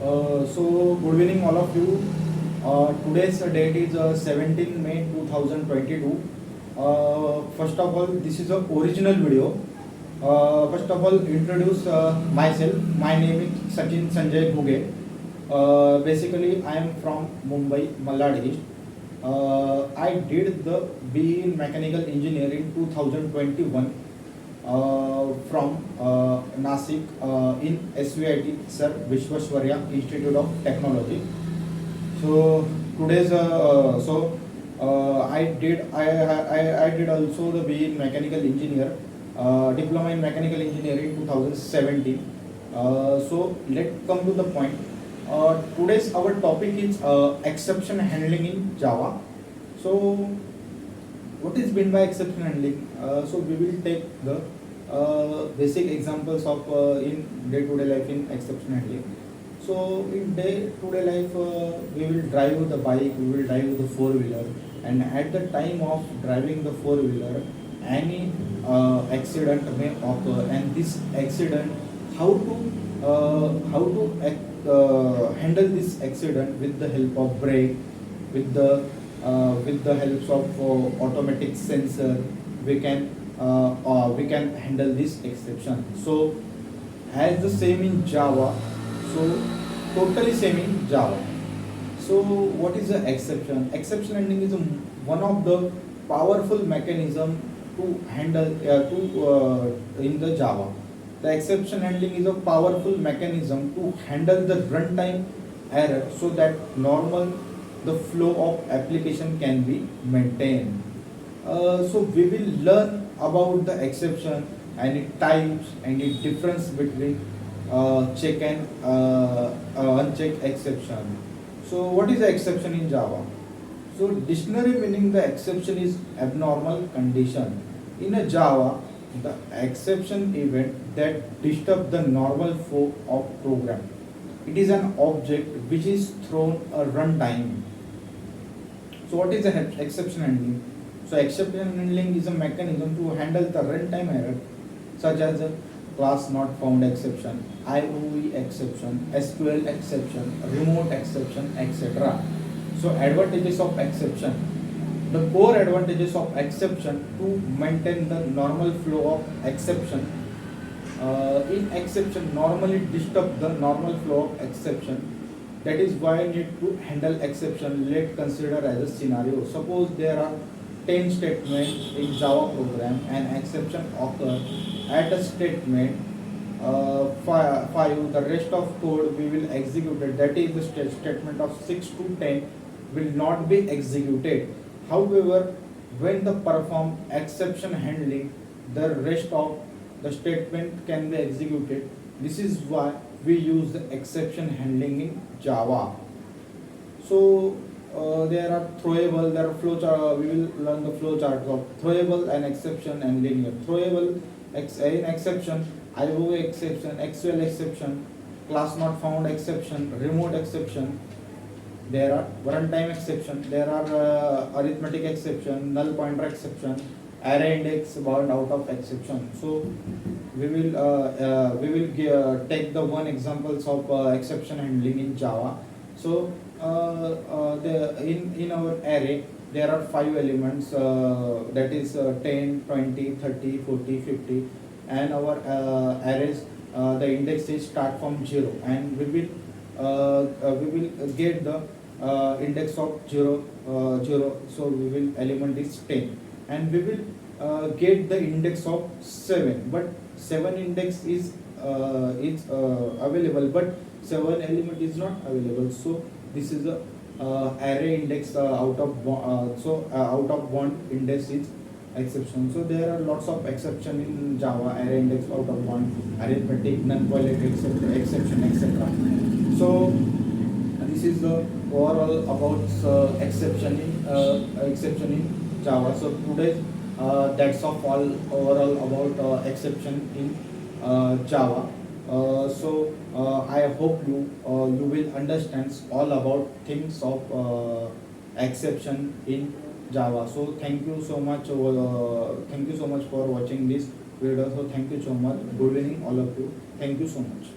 Good evening, all of you. Today's date is 17 May 2022. First of all, this is a original video. First of all, introduce myself. My name is Sachin Sanjay Bhuge. Basically, I am from Mumbai, Malad East. I did the BE in Mechanical Engineering 2021 from Nasik in SVIT, Sir Vishwaswarya Institute of Technology. So today's I did also the BE in Mechanical Engineer, Diploma in Mechanical Engineering 2017. So let's come to the point. Today's our topic is exception handling in Java. So what is meant by exception handling? So we will take the basic examples of in day-to-day life in exception handling. So in day-to-day life, we will drive the bike, we will drive the four-wheeler, and at the time of driving the four-wheeler, any accident may occur, and this accident, how to handle this accident with the help of brake, with the help of automatic sensor, we can handle this exception. So as the same in Java, so totally same in Java. So what is the exception? Exception handling is one of the powerful mechanism to handle in the Java. The exception handling is a powerful mechanism to handle the runtime error so that normal the flow of application can be maintained. So we will learn about the exception and its types and its difference between check and unchecked exception. So what is the exception in Java? So dictionary meaning the exception is abnormal condition. In a Java, the exception event that disturb the normal flow of program. It is an object which is thrown a runtime. So what is the exception handling? So exception handling is a mechanism to handle the runtime error such as a class not found exception, IOE exception, SQL exception, remote exception, etc. So advantages of exception. The core advantages of exception to maintain the normal flow of exception. In exception normally disturb the normal flow of exception. That is why I need to handle exception. Let's consider as a scenario. Suppose there are 10 statements in Java program and exception occur at a statement 5. The rest of code we will execute it. That is the statement of 6 to 10 will not be executed. However, when the perform exception handling, the rest of the statement can be executed. This is why we use the exception handling in Java. So there are throwable, there are flowchart. We will learn the flowcharts of throwable and exception and linear. Throwable in exception, IOA exception, XL exception, class not found exception, remote exception. There are runtime exception. There are arithmetic exception, null pointer exception, array index bound out of exception. So we will take the one examples of exception handling in Java. So in our array there are 5 elements, that is 10, 20, 30, 40, 50, and our arrays the index is start from 0, and we will get the index of 0, 0. So we will element is 10, and we will get the index of 7, but 7 index is available, but 7 element is not available. So this is the array index out of one index is exception. So there are lots of exception in Java. Array index out of one, arithmetic, non-violated exception, etc. So this is the overall about exception in Java. So today that's all overall about exception in Java. I hope you will understand all about things of exception in Java. So thank you so much. Thank you so much for watching this video. So thank you so much. Good evening, all of you. Thank you so much.